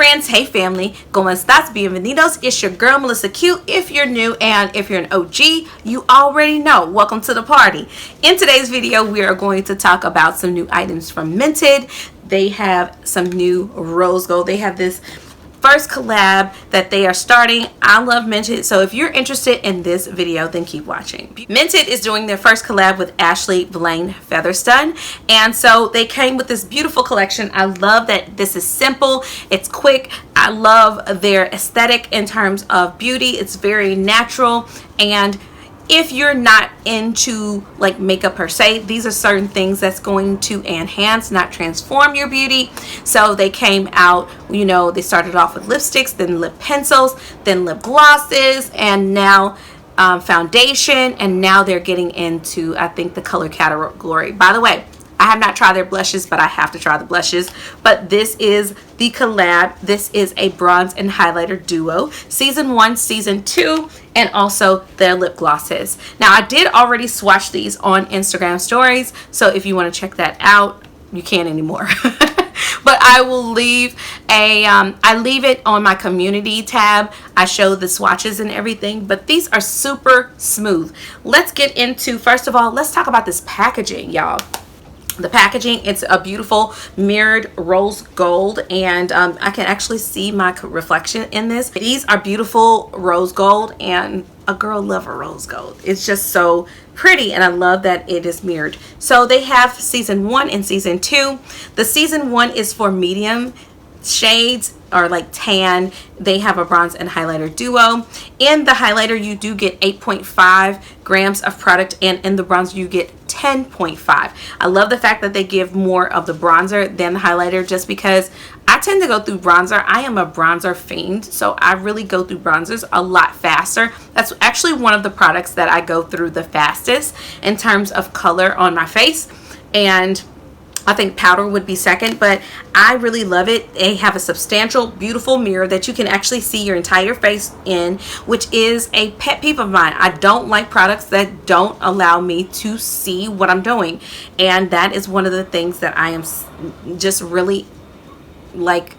friends, hey family, ¿cómo estás? Bienvenidos. It's your girl MelissaQ. If you're new and if you're an OG, you already know. Welcome to the party. In today's video, we are going to talk about some new items from Mented. They have some new rose gold. They have this first collab that they are starting. I love Mented, so if you're interested in this video, then keep watching. Mented is doing their first collab with Ashley Blaine Featherstone, and so they came with this beautiful collection. I love that this is simple, it's quick. I love their aesthetic in terms of beauty. It's very natural, and if you're not into like makeup per se, these are certain things that's going to enhance, not transform your beauty. So they came out, you know, they started off with lipsticks, then lip pencils, then lip glosses, and now foundation, and now they're getting into, I think, the color category. By the way, I have not tried their blushes, but I have to try the blushes. But this is the collab. This is a bronze and highlighter duo. Season 1, Season 2, and also their lip glosses. Now, I did already swatch these on Instagram stories, so if you want to check that out, you can't anymore. But I will leave I leave it on my community tab. I show the swatches and everything, but these are super smooth. Let's get into, first of all, let's talk about this packaging, y'all. The packaging, it's a beautiful mirrored rose gold, and I can actually see my reflection in this. These are beautiful rose gold, and a girl loves a rose gold. It's just so pretty, and I love that it is mirrored. So they have Season 1 and Season 2. The Season 1 is for medium shades or like tan. They have a bronze and highlighter duo. In the highlighter, you do get 8.5 grams of product, and in the bronzer you get 10.5. I love the fact that they give more of the bronzer than the highlighter, just because I tend to go through bronzer. I am a bronzer fiend, so I really go through bronzers a lot faster. That's actually one of the products that I go through the fastest in terms of color on my face, and I think powder would be second, but I really love it. They have a substantial, beautiful mirror that you can actually see your entire face in, which is a pet peeve of mine. I don't like products that don't allow me to see what I'm doing, and that is one of the things that I am just really like.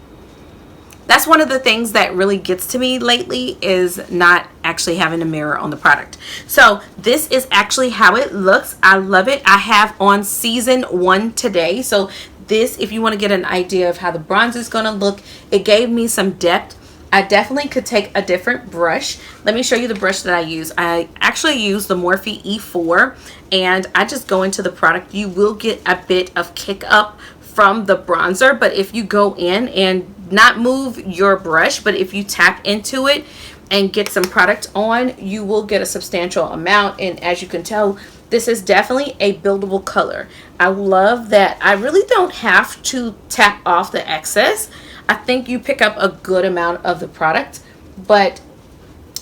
That's one of the things that really gets to me lately, is not actually having a mirror on the product. So this is actually how it looks. I love it. I have on Season 1 today. So this, if you want to get an idea of how the bronze is going to look, it gave me some depth. I definitely could take a different brush. Let me show you the brush that I use. I actually use the Morphe E4, and I just go into the product. You will get a bit of kick up from the bronzer, but if you go in and not move your brush, but if you tap into it and get some product on, you will get a substantial amount. And as you can tell, this is definitely a buildable color. I love that I really don't have to tap off the excess. I think you pick up a good amount of the product, but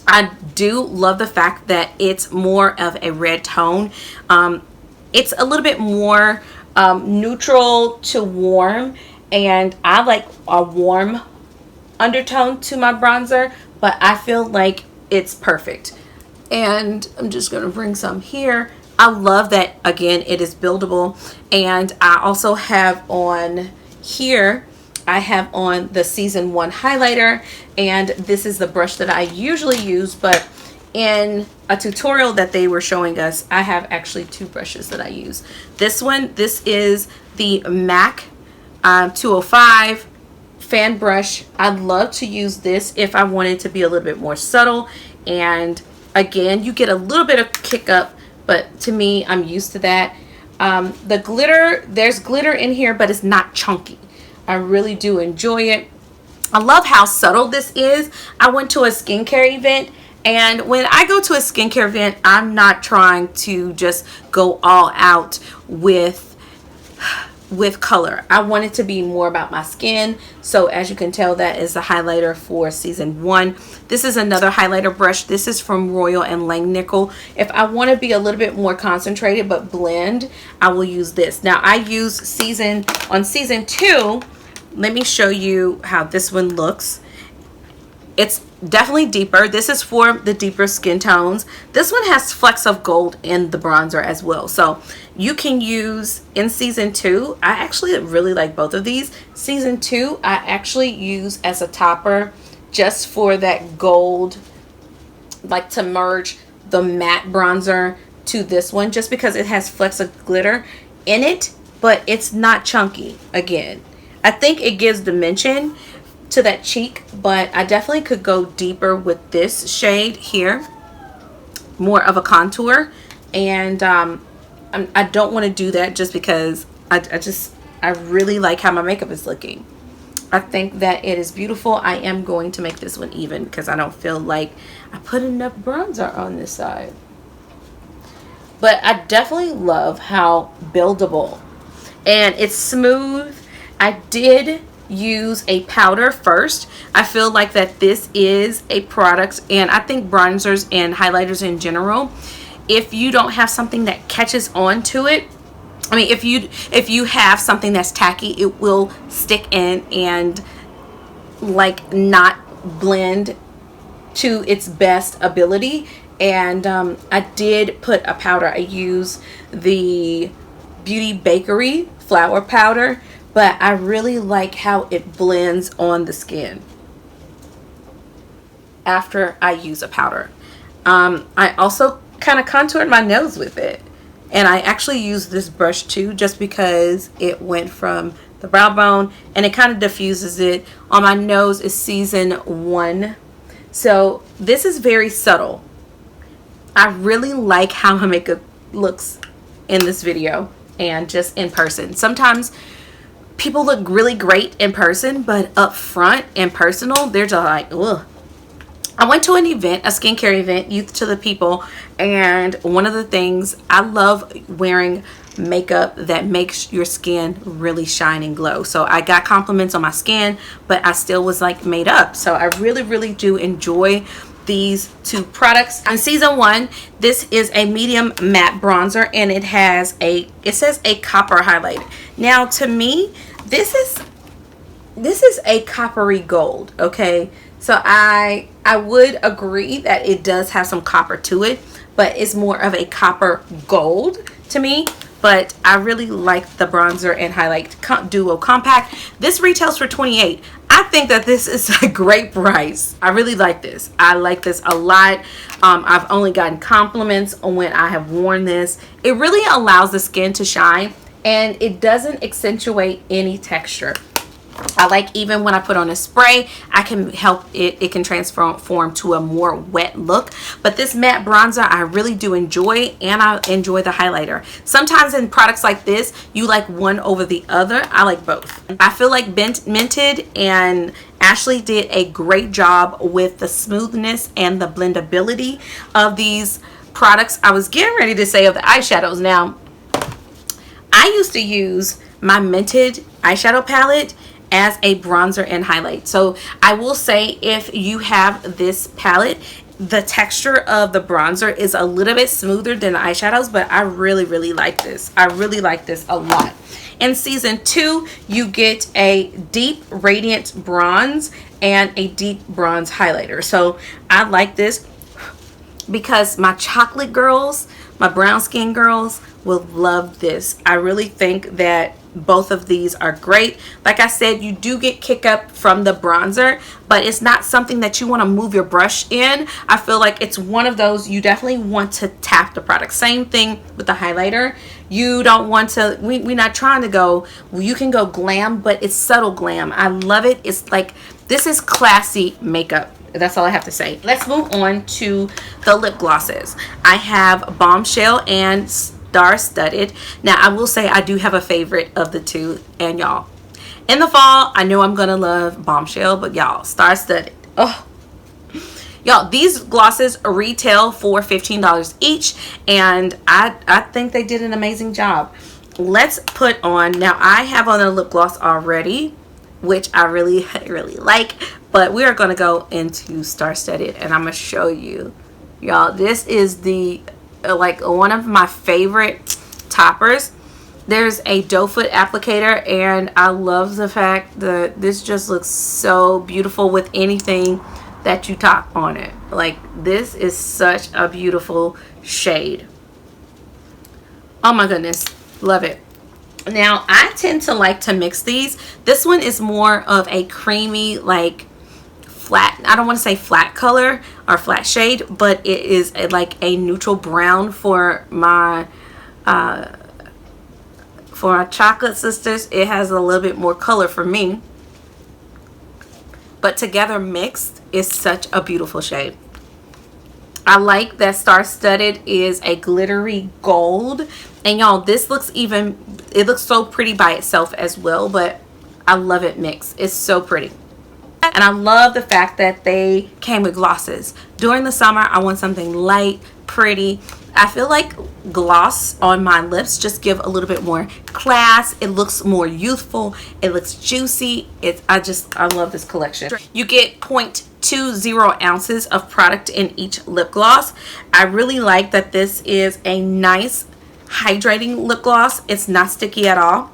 I do love the fact that it's more of a red tone. It's a little bit more neutral to warm, and I like a warm undertone to my bronzer, but I feel like it's perfect. And I'm just going to bring some here. I love that, again, it is buildable. And I also have on here, I have on the Season 1 highlighter, and this is the brush that I usually use, but in a tutorial that they were showing us, I have actually two brushes that I use. This one, this is the MAC 205 fan brush. I love to use this if I wanted to be a little bit more subtle, and again, you get a little bit of kick up, but to me, I'm used to that. The glitter, there's glitter in here, but it's not chunky. I really do enjoy it. I love how subtle this is. I went to a skincare event, and when I go to a skincare event, I'm not trying to just go all out with color. I want it to be more about my skin. So as you can tell, that is the highlighter for Season 1. This is another highlighter brush. This is from Royal and Langnickel. If I want to be a little bit more concentrated but blend, I will use this. Now I use on Season 2. Let me show you how this one looks. It's definitely deeper. This is for the deeper skin tones. This one has flecks of gold in the bronzer as well. So you can use in season 2. I actually really like both of these. Season 2, I actually use as a topper just for that gold, like to merge the matte bronzer to this one, just because it has flecks of glitter in it, but it's not chunky. Again, I think it gives dimension to that cheek, but I definitely could go deeper with this shade here, more of a contour. And I don't want to do that just because I really like how my makeup is looking. I think that it is beautiful. I am going to make this one even because I don't feel like I put enough bronzer on this side. But I definitely love how buildable, and it's smooth. I did use a powder first. I feel like that this is a product, and I think bronzers and highlighters in general, if you don't have something that catches on to it, I mean, if you have something that's tacky, it will stick in and like not blend to its best ability. And I did put a powder. I used the Beauty Bakery flour powder, but I really like how it blends on the skin after I use a powder. I also kind of contoured my nose with it, and I actually used this brush too, just because it went from the brow bone and it kind of diffuses it. On my nose is season 1, so this is very subtle. I really like how my makeup looks in this video and just in person. Sometimes people look really great in person, but up front and personal, they're just like, ugh. I went to an event, a skincare event, Youth to the People, and one of the things, I love wearing makeup that makes your skin really shine and glow. So I got compliments on my skin, but I still was like made up. So I really do enjoy these two products. On season 1, this is a medium matte bronzer, and it says a copper highlight. Now to me, this is a coppery gold, okay? So I would agree that it does have some copper to it, but it's more of a copper gold to me. But I really like the bronzer and highlight duo compact. This retails for $28. I think that this is a great price. I really like this. I like this a lot. I've only gotten compliments on when I have worn this. It really allows the skin to shine, and it doesn't accentuate any texture. I like, even when I put on a spray, I can help it can transform to a more wet look. But this matte bronzer I really do enjoy, and I enjoy the highlighter. Sometimes in products like this, you like one over the other. I like both. I feel like Mented and Ashley did a great job with the smoothness and the blendability of these products. I was getting ready to say of the eyeshadows. Now, I used to use my Mented eyeshadow palette as a bronzer and highlight. So I will say, if you have this palette, the texture of the bronzer is a little bit smoother than the eyeshadows, but I really like this. I really like this a lot. In season 2, you get a deep radiant bronze and a deep bronze highlighter. So I like this because my chocolate girls, my brown skin girls, will love this. I really think that both of these are great. Like I said, you do get kick up from the bronzer, but it's not something that you want to move your brush in. I feel like it's one of those you definitely want to tap the product. Same thing with the highlighter. You don't want to, we're not trying to go, you can go glam, but it's subtle glam. I love it. It's like, this is classy makeup. That's all I have to say. Let's move on to the lip glosses. I have Bombshell and Star Studded. Now I will say I do have a favorite of the two, and y'all, in the fall I know I'm gonna love Bombshell, but y'all, Star Studded, oh y'all, these glosses retail for $15 each, and I think they did an amazing job. Let's put on, now I have on a lip gloss already, which I really like, but we are going to go into Star Studded, and I'm going to show you, y'all. This is the like one of my favorite toppers. There's a doe foot applicator, and I love the fact that this just looks so beautiful with anything that you top on it. Like, this is such a beautiful shade. Oh my goodness, love it. Now, I tend to like to mix these. This one is more of a creamy, like flat, I don't want to say flat color or flat shade, but it is like a neutral brown for my chocolate sisters. It has a little bit more color for me, but together mixed is such a beautiful shade. I like that Star Studded is a glittery gold, and y'all, this looks even, it looks so pretty by itself as well, but I love it mixed. It's so pretty. And I love the fact that they came with glosses. During the summer, I want something light, pretty. I feel like gloss on my lips just give a little bit more class. It looks more youthful. It looks juicy. I love this collection. You get 0.20 ounces of product in each lip gloss. I really like that this is a nice hydrating lip gloss. It's not sticky at all.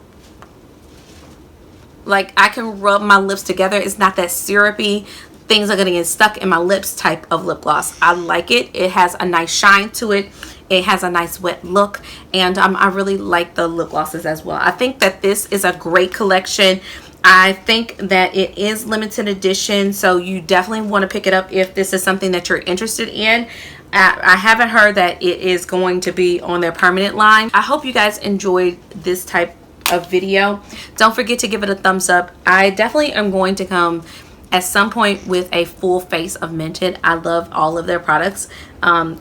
Like, I can rub my lips together. It's not that syrupy, things are going to get stuck in my lips type of lip gloss. I like it. It has a nice shine to it. It has a nice wet look, and I really like the lip glosses as well. I think that this is a great collection. I think that it is limited edition, so you definitely want to pick it up if this is something that you're interested in. I haven't heard that it is going to be on their permanent line. I hope you guys enjoyed this type of video. Don't forget to give it a thumbs up. I definitely am going to come at some point with a full face of Mented. I love all of their products.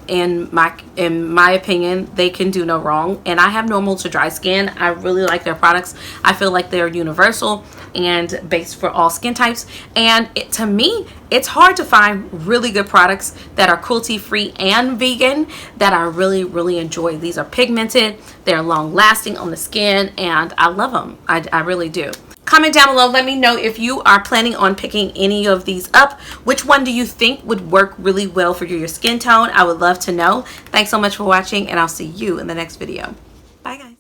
In my opinion, they can do no wrong, and I have normal to dry skin. I really like their products. I feel like they're universal and based for all skin types, and to me, it's hard to find really good products that are cruelty free and vegan that I really enjoy. These are pigmented, they're long lasting on the skin, and I love them. I really do. Comment down below, let me know if you are planning on picking any of these up. Which one do you think would work really well for your skin tone? I would love to know. Thanks so much for watching, and I'll see you in the next video. Bye guys.